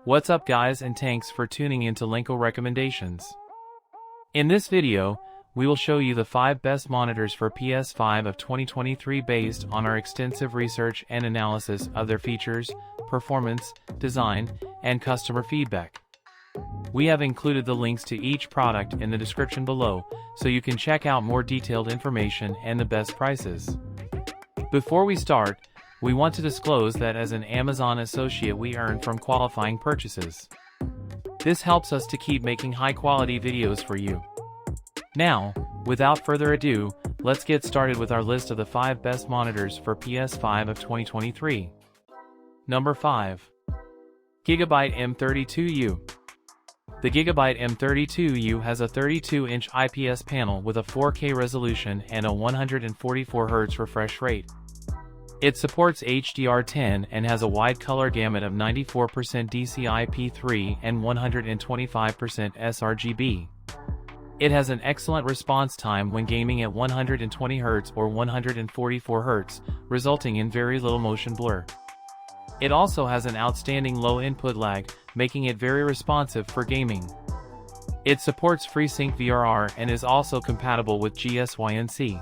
What's up guys, and thanks for tuning into LenCo recommendations. In this video, we will show you the 5 best monitors for PS5 of 2023 based on our extensive research and analysis of their features, performance, design, and customer feedback. We have included the links to each product in the description below, so you can check out more detailed information and the best prices. Before we start, we want to disclose that as an Amazon associate we earn from qualifying purchases. This helps us to keep making high-quality videos for you. Now, without further ado, let's get started with our list of the 5 best monitors for PS5 of 2023. Number 5. GIGABYTE M32U. The GIGABYTE M32U has a 32-inch IPS panel with a 4K resolution and a 144Hz refresh rate. It supports HDR10 and has a wide color gamut of 94% DCI-P3 and 125% sRGB. It has an excellent response time when gaming at 120Hz or 144Hz, resulting in very little motion blur. It also has an outstanding low input lag, making it very responsive for gaming. It supports FreeSync VRR and is also compatible with GSYNC.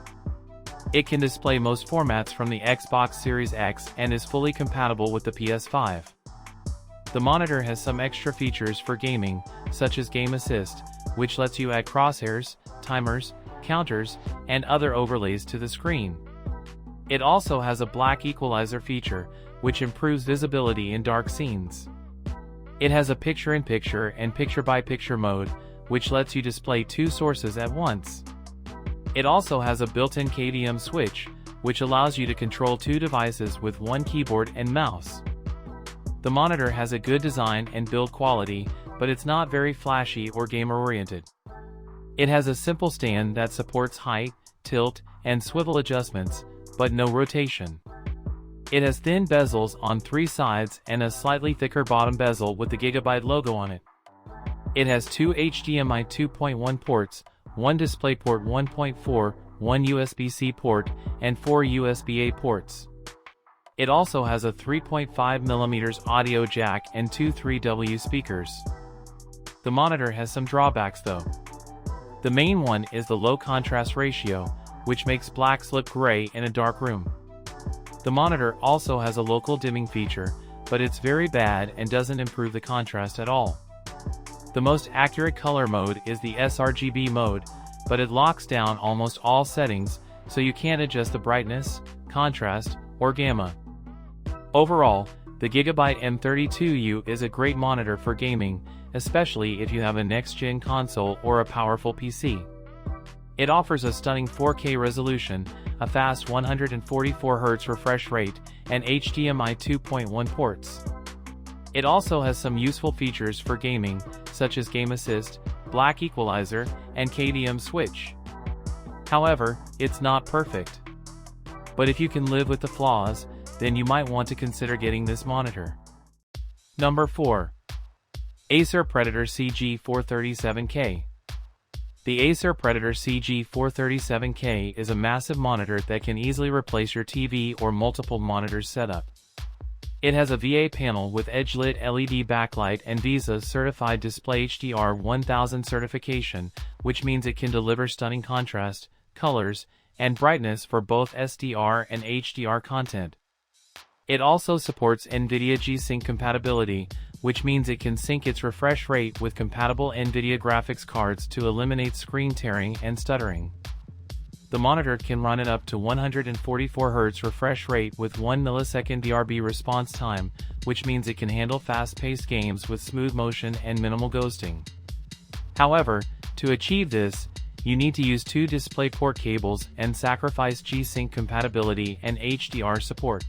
It can display most formats from the Xbox Series X and is fully compatible with the PS5. The monitor has some extra features for gaming, such as Game Assist, which lets you add crosshairs, timers, counters, and other overlays to the screen. It also has a black equalizer feature, which improves visibility in dark scenes. It has a picture-in-picture and picture-by-picture mode, which lets you display 2 sources at once. It also has a built-in KDM switch, which allows you to control 2 devices with 1 keyboard and mouse. The monitor has a good design and build quality, but it's not very flashy or gamer-oriented. It has a simple stand that supports height, tilt, and swivel adjustments, but no rotation. It has thin bezels on 3 sides and a slightly thicker bottom bezel with the GIGABYTE logo on it. It has 2 HDMI 2.1 ports, 1 DisplayPort 1.4, 1 USB-C port, and 4 USB-A ports. It also has a 3.5mm audio jack and 2 3W speakers. The monitor has some drawbacks though. The main one is the low contrast ratio, which makes blacks look gray in a dark room. The monitor also has a local dimming feature, but it's very bad and doesn't improve the contrast at all. The most accurate color mode is the sRGB mode, but it locks down almost all settings, so you can't adjust the brightness, contrast, or gamma. Overall, the GIGABYTE M32U is a great monitor for gaming, especially if you have a next-gen console or a powerful PC. It offers a stunning 4K resolution, a fast 144Hz refresh rate, and HDMI 2.1 ports. It also has some useful features for gaming, such as Game Assist, black equalizer, and KDM switch. However, it's not perfect. But if you can live with the flaws, then you might want to consider getting this monitor. Number 4. Acer Predator CG437K. The Acer Predator CG437K is a massive monitor that can easily replace your TV or multiple monitors setup. It has a VA panel with edge-lit LED backlight and VISA certified Display HDR 1000 certification, which means it can deliver stunning contrast, colors, and brightness for both SDR and HDR content. It also supports NVIDIA G-Sync compatibility, which means it can sync its refresh rate with compatible NVIDIA graphics cards to eliminate screen tearing and stuttering. The monitor can run at up to 144Hz refresh rate with 1 millisecond DRB response time, which means it can handle fast-paced games with smooth motion and minimal ghosting. However, to achieve this, you need to use 2 DisplayPort cables and sacrifice G-Sync compatibility and HDR support.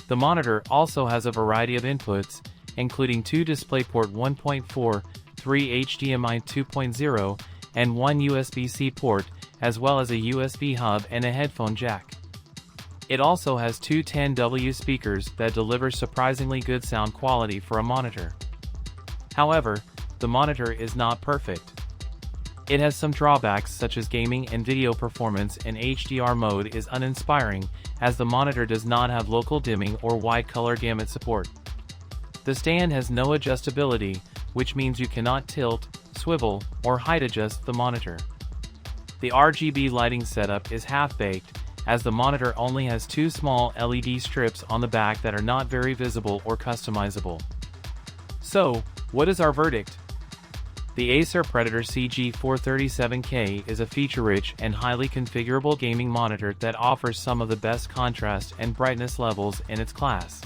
The monitor also has a variety of inputs, including 2 DisplayPort 1.4, 3 HDMI 2.0, and 1 USB-C port, as well as a USB hub and a headphone jack. It also has 2 10W speakers that deliver surprisingly good sound quality for a monitor. However, the monitor is not perfect. It has some drawbacks such as gaming and video performance in HDR mode is uninspiring, as the monitor does not have local dimming or wide color gamut support. The stand has no adjustability, which means you cannot tilt, swivel, or height adjust the monitor. The RGB lighting setup is half-baked, as the monitor only has two small LED strips on the back that are not very visible or customizable. So, what is our verdict? The Acer Predator CG437K is a feature-rich and highly configurable gaming monitor that offers some of the best contrast and brightness levels in its class.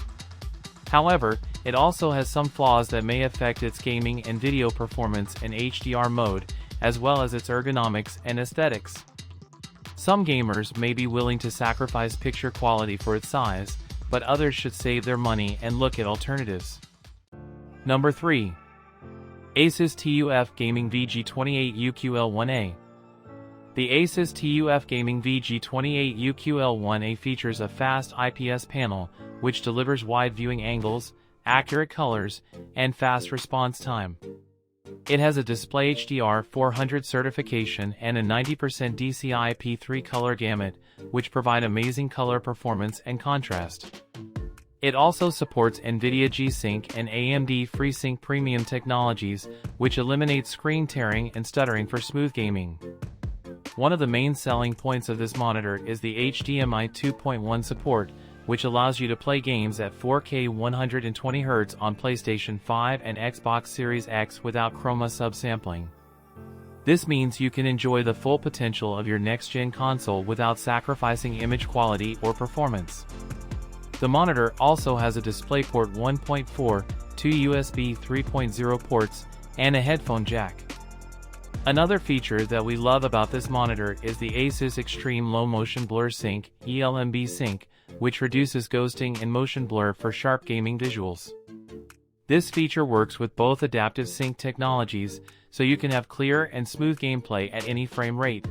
However, it also has some flaws that may affect its gaming and video performance in HDR mode, as well as its ergonomics and aesthetics. Some gamers may be willing to sacrifice picture quality for its size, but others should save their money and look at alternatives. Number 3. Asus TUF Gaming VG28 UQL1A. The Asus TUF Gaming VG28 UQL1A features a fast IPS panel, which delivers wide viewing angles, accurate colors, and fast response time. It has a Display HDR 400 certification and a 90% DCI-P3 color gamut, which provide amazing color performance and contrast. It also supports NVIDIA G-Sync and AMD FreeSync Premium technologies, which eliminate screen tearing and stuttering for smooth gaming. One of the main selling points of this monitor is the HDMI 2.1 support, which allows you to play games at 4K 120Hz on PlayStation 5 and Xbox Series X without chroma subsampling. This means you can enjoy the full potential of your next-gen console without sacrificing image quality or performance. The monitor also has a DisplayPort 1.4, two USB 3.0 ports, and a headphone jack. Another feature that we love about this monitor is the Asus Extreme Low Motion Blur Sync (ELMB Sync), which reduces ghosting and motion blur for sharp gaming visuals. This feature works with both adaptive sync technologies, so you can have clear and smooth gameplay at any frame rate.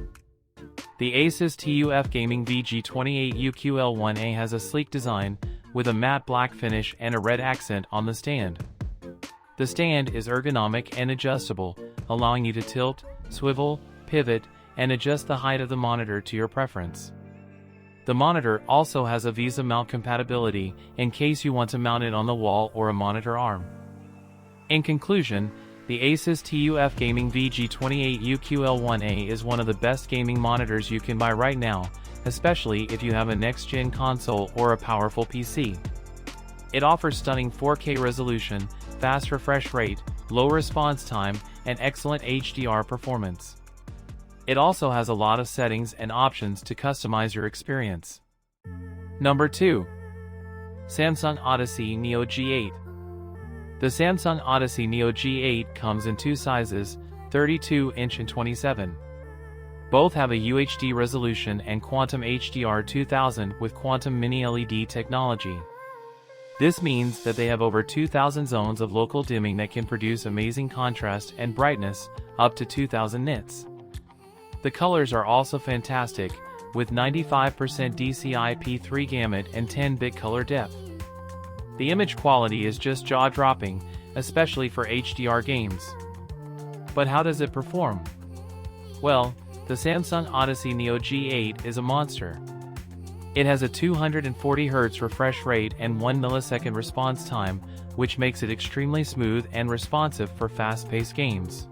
The Asus TUF Gaming VG28 UQL1A has a sleek design, with a matte black finish and a red accent on the stand. The stand is ergonomic and adjustable, allowing you to tilt, swivel, pivot, and adjust the height of the monitor to your preference. The monitor also has a VESA mount compatibility in case you want to mount it on the wall or a monitor arm. In conclusion, the Asus TUF Gaming VG28 UQL1A is one of the best gaming monitors you can buy right now, especially if you have a next-gen console or a powerful PC. It offers stunning 4K resolution, fast refresh rate, low response time, and excellent HDR performance. It also has a lot of settings and options to customize your experience. Number 2. Samsung Odyssey Neo G8. The Samsung Odyssey Neo G8 comes in two sizes, 32-inch and 27. Both have a UHD resolution and Quantum HDR 2000 with Quantum Mini LED technology. This means that they have over 2,000 zones of local dimming that can produce amazing contrast and brightness, up to 2,000 nits. The colors are also fantastic, with 95% DCI-P3 gamut and 10-bit color depth. The image quality is just jaw-dropping, especially for HDR games. But how does it perform? Well, the Samsung Odyssey Neo G8 is a monster. It has a 240Hz refresh rate and 1 millisecond response time, which makes it extremely smooth and responsive for fast-paced games.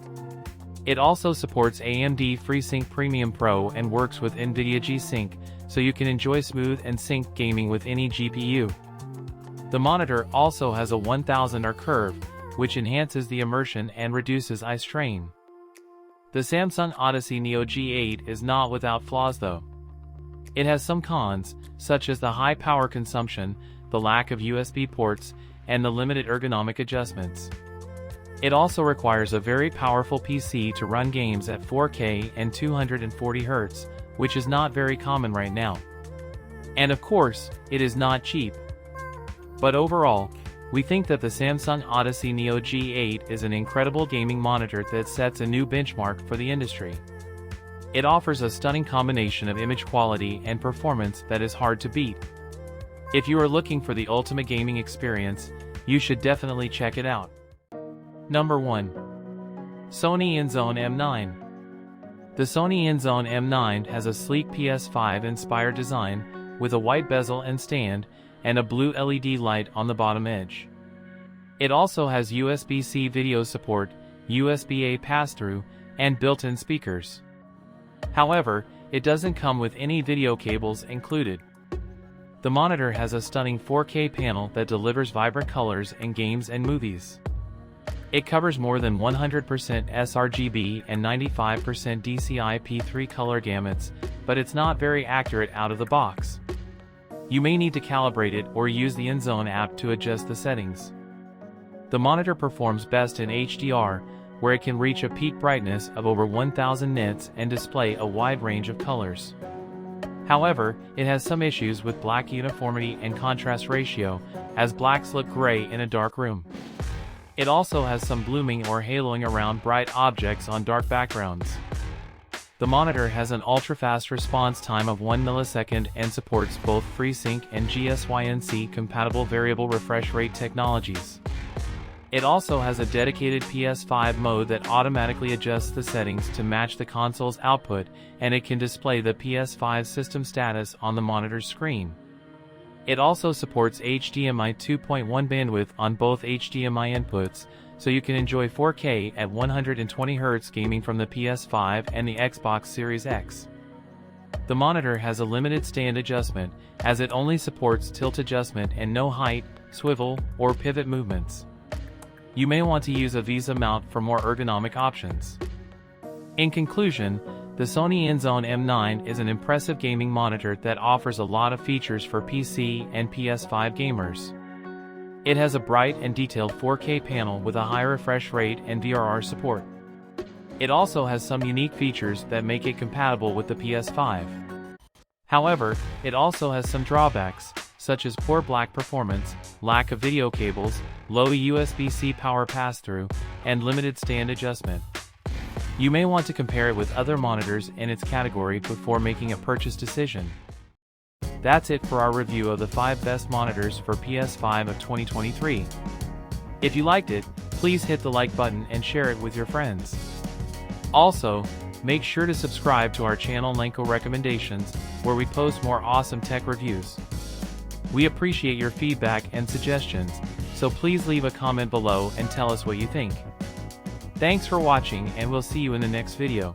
It also supports AMD FreeSync Premium Pro and works with NVIDIA G-Sync, so you can enjoy smooth and sync gaming with any GPU. The monitor also has a 1000R curve, which enhances the immersion and reduces eye strain. The Samsung Odyssey Neo G8 is not without flaws though. It has some cons, such as the high power consumption, the lack of USB ports, and the limited ergonomic adjustments. It also requires a very powerful PC to run games at 4K and 240Hz, which is not very common right now. And of course, it is not cheap. But overall, we think that the Samsung Odyssey Neo G8 is an incredible gaming monitor that sets a new benchmark for the industry. It offers a stunning combination of image quality and performance that is hard to beat. If you are looking for the ultimate gaming experience, you should definitely check it out. Number 1. Sony INZONE M9. The Sony INZONE M9 has a sleek PS5-inspired design, with a white bezel and stand, and a blue LED light on the bottom edge. It also has USB-C video support, USB-A pass-through, and built-in speakers. However, it doesn't come with any video cables included. The monitor has a stunning 4K panel that delivers vibrant colors in games and movies. It covers more than 100% sRGB and 95% DCI-P3 color gamuts, but it's not very accurate out of the box. You may need to calibrate it or use the INZONE app to adjust the settings. The monitor performs best in HDR, where it can reach a peak brightness of over 1000 nits and display a wide range of colors. However, it has some issues with black uniformity and contrast ratio, as blacks look gray in a dark room. It also has some blooming or haloing around bright objects on dark backgrounds. The monitor has an ultra-fast response time of 1 millisecond and supports both FreeSync and GSYNC compatible variable refresh rate technologies. It also has a dedicated PS5 mode that automatically adjusts the settings to match the console's output, and it can display the PS5 system status on the monitor's screen. It also supports HDMI 2.1 bandwidth on both HDMI inputs, so you can enjoy 4K at 120Hz gaming from the PS5 and the Xbox Series X. The monitor has a limited stand adjustment, as it only supports tilt adjustment and no height, swivel, or pivot movements. You may want to use a VESA mount for more ergonomic options. In conclusion, the Sony INZONE M9 is an impressive gaming monitor that offers a lot of features for PC and PS5 gamers. It has a bright and detailed 4K panel with a high refresh rate and VRR support. It also has some unique features that make it compatible with the PS5. However, it also has some drawbacks, such as poor black performance, lack of video cables, low USB-C power pass-through, and limited stand adjustment. You may want to compare it with other monitors in its category before making a purchase decision. That's it for our review of the 5 best monitors for PS5 of 2023. If you liked it, please hit the like button and share it with your friends. Also, make sure to subscribe to our channel LenCo Recommendations, where we post more awesome tech reviews. We appreciate your feedback and suggestions, so please leave a comment below and tell us what you think. Thanks for watching, and we'll see you in the next video.